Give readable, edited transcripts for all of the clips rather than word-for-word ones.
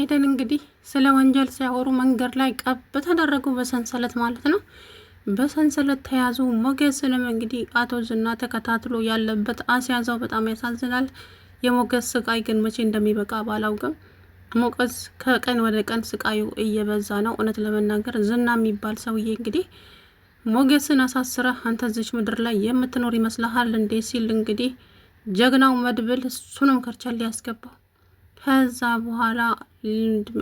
ኤደን እንግዲህ ስለ ወንጀል ሲያወሩ መንገድ ላይ ቀብ ተደረጉ፣ በሰንሰለት ማለት ነው። በሰንሰለት ተያዙ። ሞገስንም እንግዲህ አቶ ዝና ተከታትሎ ያለበት አስያዘው። በጣም ያሳዝናል። የሞገስ ስቃይ ግን መቼ እንደሚበቃ ባላውቅም ሞገስ ከቀን ወደ ቀን ስቃዩ እየበዛ ነው። እውነት ለመናገር ዝና የሚባል ሰውዬ እንግዲህ ሞገስን አሳስረህ አንተ እዚች ምድር ላይ የምትኖር ይመስልሃል እንዴ ሲል እንግዲህ ጀግናው መድብል እሱንም ከርቸል ያስገባው። ከዛ በኋላ ልንድሜ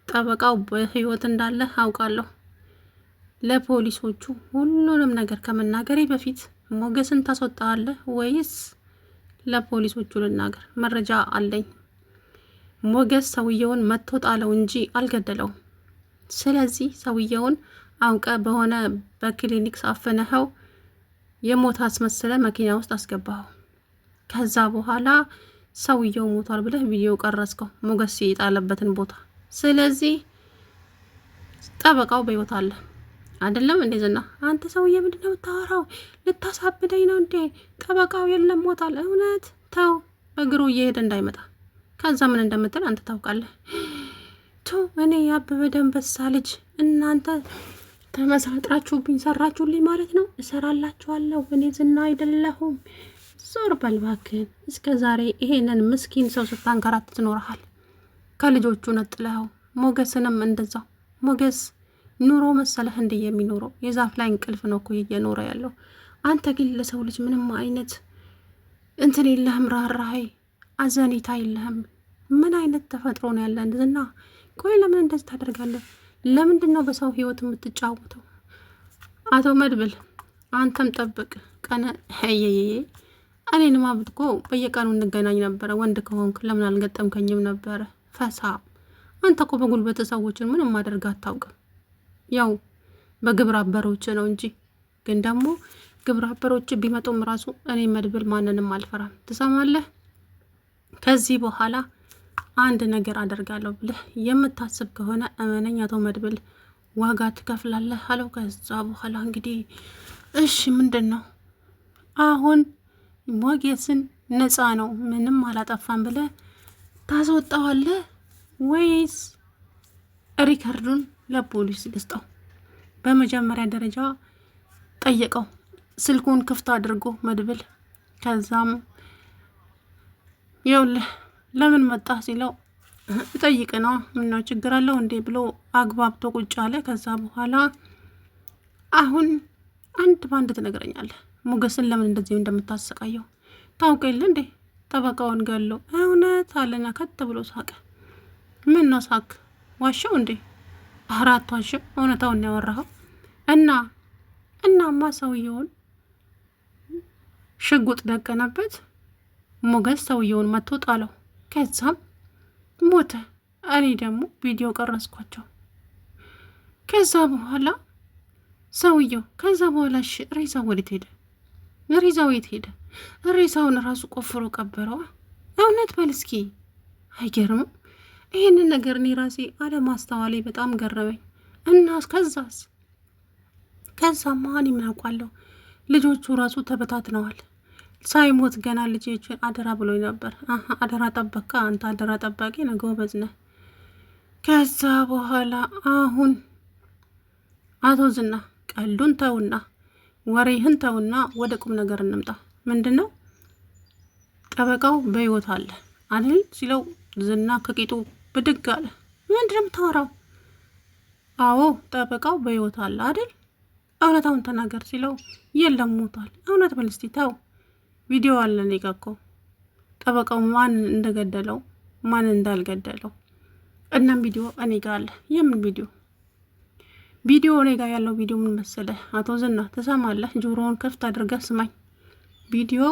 ጠበቃው በህይወት እንዳለ አውቃለሁ። ለፖሊሶቹ ሁሉንም ነገር ከመናገሬ በፊት ሞገስን ታስወጣለህ ወይስ ለፖሊሶቹ ልናገር? መረጃ አለኝ። ሞገስ ሰውየውን መቶ ጣለው እንጂ አልገደለውም። ስለዚህ ሰውየውን አውቀ በሆነ በክሊኒክ ሳፈነኸው የሞት አስመስለ መኪና ውስጥ አስገባኸው። ከዛ በኋላ ሰውየው ሞቷል ብለህ ቪዲዮ ቀረጽከው ሞገስ የጣለበትን ቦታ። ስለዚህ ጠበቃው በህይወት አለ አይደለም እንዴ? ዝና አንተ ሰውዬ ምንድነው የምታወራው? ልታሳብደኝ ነው እንዴ? ጠበቃው የለም ሞቷል። እውነት ተው፣ በእግሩ እየሄደ እንዳይመጣ። ከዛ ምን እንደምትል አንተ ታውቃለህ። ቱ እኔ ያበበ ደንበሳ ልጅ እናንተ ተመሳጥራችሁብኝ ሰራችሁልኝ ማለት ነው። እሰራላችኋለሁ። እኔ ዝና አይደለሁም። ዞር በል እባክህን። እስከ ዛሬ ይሄንን ምስኪን ሰው ስታንከራት ትኖርሃል፣ ከልጆቹ ነጥለኸው። ሞገስንም እንደዛው። ሞገስ ኑሮ መሰለህ እንደ የሚኖረው የዛፍ ላይ እንቅልፍ ነው እኮ እየኖረ ያለው። አንተ ግን ለሰው ልጅ ምንም አይነት እንትን የለህም፣ ራራይ አዘኔታ የለህም። ምን አይነት ተፈጥሮ ነው ያለ ዝና? ቆይ ለምን እንደዚህ ታደርጋለህ? ለምንድን ነው በሰው ህይወት የምትጫወተው? አቶ መድብል አንተም ጠብቅ። ቀነ ሄየየ እኔንማ ብትኮ በየቀኑ እንገናኝ ነበረ። ወንድ ከሆንክ ለምን አልገጠምከኝም ነበረ? ፈሳ አንተ እኮ በጉልበት ሰዎችን ምንም ማድረግ አታውቅም። ያው በግብረ አበሮች ነው እንጂ። ግን ደግሞ ግብረ አበሮች ቢመጡም ራሱ እኔ መድብል ማንንም አልፈራም። ትሰማለህ? ከዚህ በኋላ አንድ ነገር አደርጋለሁ ብለህ የምታስብ ከሆነ እመነኝ አቶ መድብል ዋጋ ትከፍላለህ አለው። ከዛ በኋላ እንግዲህ እሺ ምንድን ነው አሁን? ሞገስን ነፃ ነው ምንም አላጠፋም ብለህ ታስወጣዋለህ ወይስ ሪከርዱን ለፖሊስ ልስጠው? በመጀመሪያ ደረጃ ጠየቀው፣ ስልኩን ክፍት አድርጎ መድብል። ከዛም ይኸውልህ ለምን መጣ ሲለው ጠይቅ ነው ምነው ችግር አለው እንዴ ብሎ አግባብቶ ቁጭ አለ። ከዛ በኋላ አሁን አንድ ባንድ ትነግረኛለህ ሞገስን ለምን እንደዚህ እንደምታሰቃየው ታውቅ የለ እንዴ? ጠበቃውን ገለው እውነት አለና ከት ብሎ ሳቀ። ምን ነው ሳቅ? ዋሸው እንዴ? አራት ዋሸው። እውነታውን ያወራኸው እናማ ሰውየውን ሽጉጥ ደቀነበት። ሞገስ ሰውየውን መቶ ጣለው። ከዛም ሞተ። እኔ ደግሞ ቪዲዮ ቀረጽኳቸው። ከዛ በኋላ ሰውየው ከዛ በኋላ ሬሳው ወዴት ሄደ? ሬሳው የት ሄደ? ሬሳውን ራሱ ቆፍሮ ቀበረዋ። እውነት በል እስኪ። አይገርምም? ይህንን ነገር እኔ ራሴ አለማስተዋሌ በጣም ገረመኝ። እና ከዛማ እኔ ምን አውቃለሁ? ልጆቹ ራሱ ተበታትነዋል። ሳይሞት ገና ልጆችን አደራ ብሎኝ ነበር። አደራ ጠበቃ አንተ አደራ ጠባቂ ነህ፣ ጎበዝ ነህ። ከዛ በኋላ አሁን አቶ ዝና ቀልዱን ተውና ወሬህን ተውና ወደ ቁም ነገር እንምጣ። ምንድን ነው? ጠበቃው በህይወት አለ አይደል ሲለው ዝና ከቂጡ ብድግ አለ። ምንድን ነው የምታወራው? አዎ ጠበቃው በህይወት አለ አይደል? እውነታውን ተናገር ሲለው የለም ሞቷል። እውነት በል እስቲ ተው። ቪዲዮ አለ እኔ ጋ እኮ ጠበቃው ማን እንደገደለው ማን እንዳልገደለው እናም ቪዲዮ እኔ ጋ አለ። የምን ቪዲዮ? ቪዲዮ እኔ ጋ ያለው ቪዲዮ ምን መሰለህ አቶ ዝና፣ ትሰማለህ? ጆሮውን ከፍት አድርገህ ስማኝ። ቪዲዮ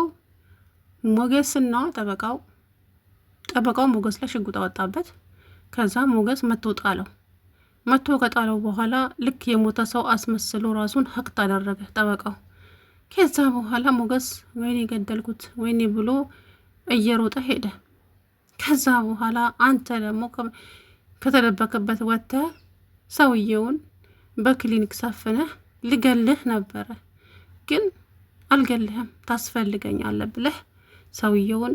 ሞገስና ጠበቃው ሞገስ ላይ ሽጉጥ አወጣበት። ከዛ ሞገስ መቶ ጣለው። መቶ ከጣለው በኋላ ልክ የሞተ ሰው አስመስሎ ራሱን ሀቅት አደረገ ጠበቃው። ከዛ በኋላ ሞገስ ወይኔ ገደልኩት ወይኔ ብሎ እየሮጠ ሄደ። ከዛ በኋላ አንተ ደግሞ ከተደበከበት ወጥተህ ሰውየውን በክሊኒክ ሳፍነህ ልገልህ ነበረ፣ ግን አልገልህም ታስፈልገኛለህ ብለህ ሰውየውን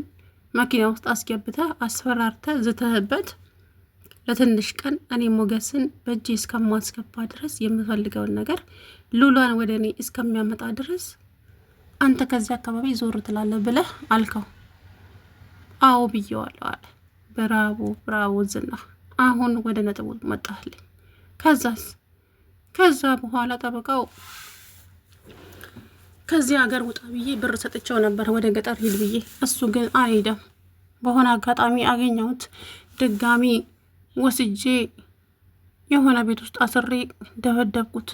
መኪና ውስጥ አስገብተህ አስፈራርተህ ዝተህበት ለትንሽ ቀን እኔ ሞገስን በእጄ እስከማስገባ ድረስ የምፈልገውን ነገር ሉላን ወደ እኔ እስከሚያመጣ ድረስ አንተ ከዚህ አካባቢ ዞር ትላለህ ብለህ አልከው። አዎ ብዬዋለሁ አለ። ብራቮ ብራቮ ዝና፣ አሁን ወደ ነጥቡ መጣህልኝ። ከዛ በኋላ ጠበቃው ከዚህ ሀገር ውጣ ብዬ ብር ሰጥቼው ነበር ወደ ገጠር ሂድ ብዬ፣ እሱ ግን አልሄደም። በሆነ አጋጣሚ አገኘሁት። ድጋሚ ወስጄ የሆነ ቤት ውስጥ አስሬ ደበደብኩት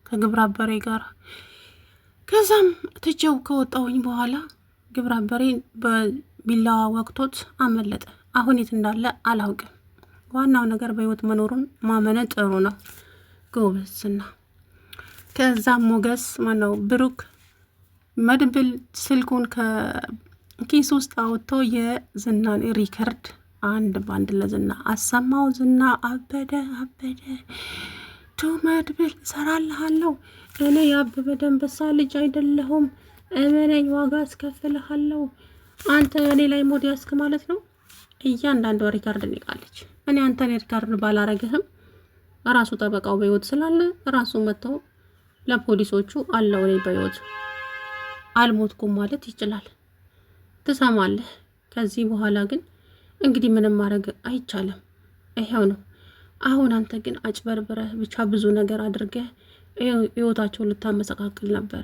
ከግብረ አበሬ ጋር። ከዛም ትቼው ከወጣሁኝ በኋላ ግብረ አበሬን በቢላዋ ወቅቶት አመለጠ። አሁን የት እንዳለ አላውቅም። ዋናው ነገር በህይወት መኖሩን ማመነ ጥሩ ነው። ጎበዝና ከዛም ሞገስ ማነው ብሩክ መድብል ስልኩን ከኪስ ውስጥ አውጥቶ የዝናን ሪከርድ አንድ ባንድ ለዝና አሰማው። ዝና አበደ። ቱ መድብል እሰራልሃለሁ፣ እኔ የአበበ ደንበሳ ልጅ አይደለሁም፣ እመነኝ፣ ዋጋ አስከፍልሃለሁ። አንተ እኔ ላይ ሞድ ያስክ ማለት ነው። እያንዳንዷ ሪካርድ ንቃለች። እኔ አንተን ሪካርድ ባላረግህም ራሱ ጠበቃው በህይወት ስላለ ራሱ መጥተው ለፖሊሶቹ አለው እኔ በህይወት አልሞትኩም ማለት ይችላል። ትሰማለህ? ከዚህ በኋላ ግን እንግዲህ ምንም ማድረግ አይቻልም። ይሄው ነው። አሁን አንተ ግን አጭበርብረህ ብቻ ብዙ ነገር አድርገህ ህይወታቸውን ልታመሰቃቅል ነበረ፣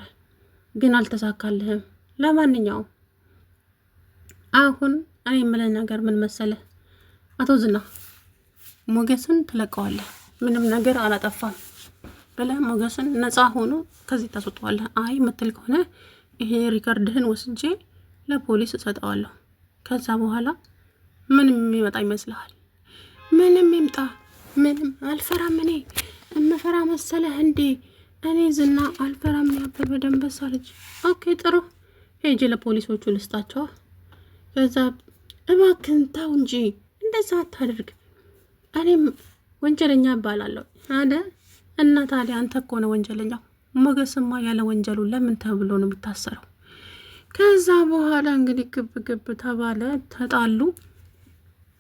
ግን አልተሳካልህም። ለማንኛውም አሁን እኔ የምልህ ነገር ምን መሰለህ አቶ ዝና፣ ሞገስን ትለቀዋለህ። ምንም ነገር አላጠፋም ብለህ ሞገስን ነፃ ሆኖ ከዚህ ታስወጣዋለህ። አይ ምትል ከሆነ ይሄ ሪከርድህን ወስጄ ለፖሊስ እሰጠዋለሁ። ከዛ በኋላ ምንም የሚመጣ ይመስልሃል? ምንም ይምጣ ምንም አልፈራም። እኔ እምፈራ መሰለህ እንዴ? እኔ ዝና አልፈራም። ያበበ ደንበሳ ልጅ። ኦኬ ጥሩ፣ ሄጄ ለፖሊሶቹ ልስጣቸዋ። ከዛ እባክህን ተው እንጂ እንደዛ አታድርግ፣ እኔም ወንጀለኛ እባላለሁ አደ እና ታዲያ አንተ እኮ ነው ወንጀለኛው። ሞገስማ ያለ ወንጀሉ ለምን ተብሎ ነው የሚታሰረው? ከዛ በኋላ እንግዲህ ግብ ተባለ፣ ተጣሉ።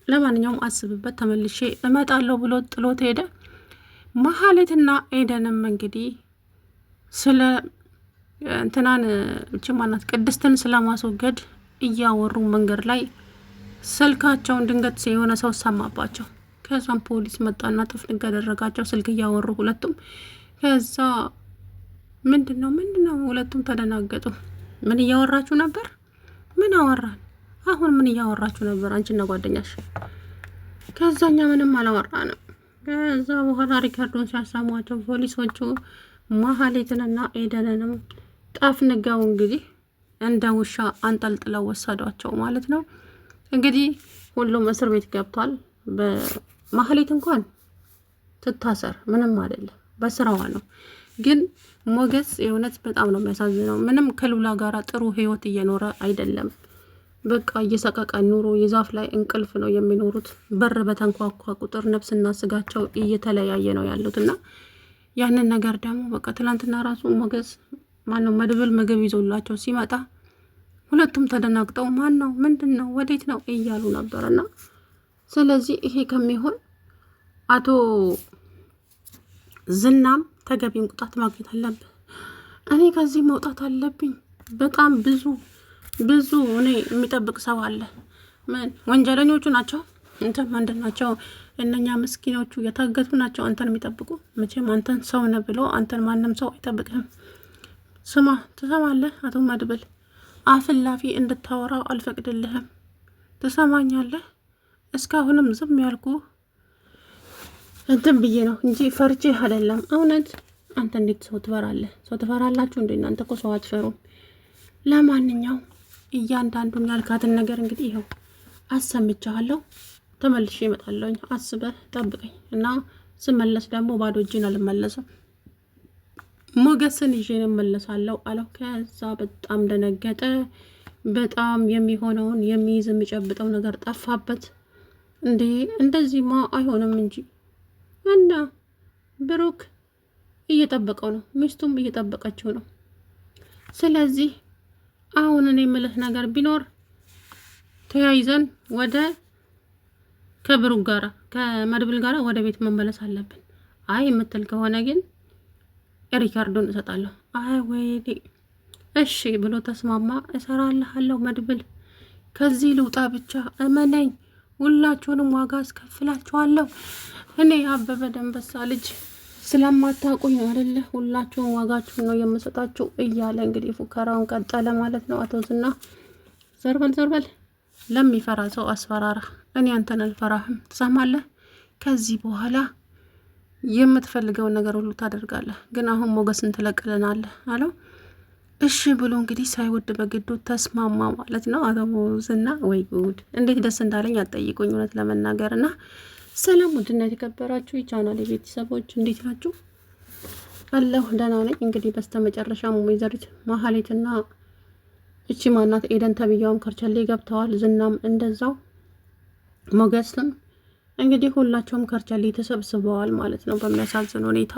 ለማንኛውም አስብበት፣ ተመልሼ እመጣለሁ ብሎ ጥሎት ሄደ። መሀሌትና ኤደንም እንግዲህ ስለ እንትናን ማናት ቅድስትን ስለማስወገድ እያወሩ መንገድ ላይ ስልካቸውን ድንገት የሆነ ሰው ሰማባቸው። ከዛም ፖሊስ መጣና ጥፍንግ ያደረጋቸው፣ ስልክ እያወሩ ሁለቱም። ከዛ ምንድነው ሁለቱም ተደናገጡ። ምን እያወራችሁ ነበር? ምን አወራን? አሁን ምን እያወራችሁ ነበር አንቺና ጓደኛሽ? ከዛኛ ምንም አላወራንም። ከዛ በኋላ ሪካርዶን ሲያሰሟቸው ፖሊሶቹ መሀሌትንና ኤደንንም ጠፍንገው እንግዲህ እንደ ውሻ አንጠልጥለው ወሰዷቸው ማለት ነው። እንግዲህ ሁሉም እስር ቤት ገብቷል። በመሀሌት እንኳን ትታሰር ምንም አይደለም፣ በስራዋ ነው። ግን ሞገስ የእውነት በጣም ነው የሚያሳዝነው። ምንም ከሉላ ጋራ ጥሩ ህይወት እየኖረ አይደለም። በቃ እየሰቀቀ ኑሮ የዛፍ ላይ እንቅልፍ ነው የሚኖሩት። በር በተንኳኳ ቁጥር ነፍስና ስጋቸው እየተለያየ ነው ያሉት እና ያንን ነገር ደግሞ በቃ ትላንትና ራሱ ሞገስ ማነው መድብል ምግብ ይዞላቸው ሲመጣ ሁለቱም ተደናግጠው ማን ነው ምንድን ነው ወዴት ነው እያሉ ነበርና ስለዚህ ይሄ ከሚሆን አቶ ዝናም ተገቢውን ቅጣት ማግኘት አለብህ። እኔ ከዚህ መውጣት አለብኝ። በጣም ብዙ እኔ የሚጠብቅ ሰው አለ። ምን ወንጀለኞቹ ናቸው? እንትን ምንድን ናቸው? እነኛ ምስኪኖቹ የታገቱ ናቸው አንተን የሚጠብቁ። መቼም አንተን ሰው ነህ ብሎ አንተን ማንም ሰው አይጠብቅህም። ስማ ትሰማለህ? አቶ መድብል አፍላፊ እንድታወራው አልፈቅድልህም። ትሰማኛለህ? እስካሁንም ዝም ያልኩ እንትን ብዬ ነው እንጂ ፈርቼ አይደለም። እውነት አንተ እንዴት ሰው ትፈራለህ? ሰው ትፈራላችሁ እንዴ? እናንተ እኮ ሰው አትፈሩም። ለማንኛውም እያንዳንዱን ያልካትን ነገር እንግዲህ ይኸው አሰምቻለሁ። ተመልሼ እመጣለሁ። አስበህ ጠብቀኝ እና ስመለስ ደግሞ ባዶ እጄን አልመለስም። ሞገስን ይዤ እመለሳለሁ አለው። ከዛ በጣም ደነገጠ። በጣም የሚሆነውን የሚይዝ የሚጨብጠው ነገር ጠፋበት። እንዴ እንደዚህማ አይሆንም እንጂ እና ብሩክ እየጠበቀው ነው፣ ሚስቱም እየጠበቀችው ነው። ስለዚህ አሁን እኔ የምልህ ነገር ቢኖር ተያይዘን ወደ ከብሩክ ጋራ ከመድብል ጋራ ወደ ቤት መመለስ አለብን። አይ የምትል ከሆነ ግን ሪካርዶን እሰጣለሁ። አይ ወይኔ እሺ ብሎ ተስማማ። እሰራልሃለሁ መድብል፣ ከዚህ ልውጣ ብቻ እመነኝ፣ ሁላችሁንም ዋጋ አስከፍላችኋለሁ። እኔ አበበ ደንበሳ ልጅ ስለማታውቁኝ ነው አይደለ? ሁላችሁም ዋጋችሁን ነው የምሰጣችሁ እያለ እንግዲህ ፉከራውን ቀጠለ ማለት ነው። አቶ ዝና ዘርበል ዘርበል፣ ለሚፈራ ሰው አስፈራራ። እኔ አንተን አልፈራህም፣ ትሰማለህ? ከዚህ በኋላ የምትፈልገውን ነገር ሁሉ ታደርጋለህ፣ ግን አሁን ሞገስን ትለቅልናለህ አለው። እሺ ብሎ እንግዲህ ሳይወድ በግዱ ተስማማ ማለት ነው። አቶ ዝና ወይ ጉድ፣ እንዴት ደስ እንዳለኝ አትጠይቁኝ እውነት ለመናገር እና ሰላም ውድና የተከበራችሁ የቻናል ቤተሰቦች እንዴት ናችሁ? አለሁ ደህና ነኝ። እንግዲህ በስተመጨረሻ ወይዘሪት ማህሌትና እቺ ማናት ኤደን ተብያውም ከርቸሌ ገብተዋል። ዝናም እንደዛው ሞገስም እንግዲህ ሁላቸውም ከርቸሌ ተሰብስበዋል ማለት ነው በሚያሳዝን ሁኔታ።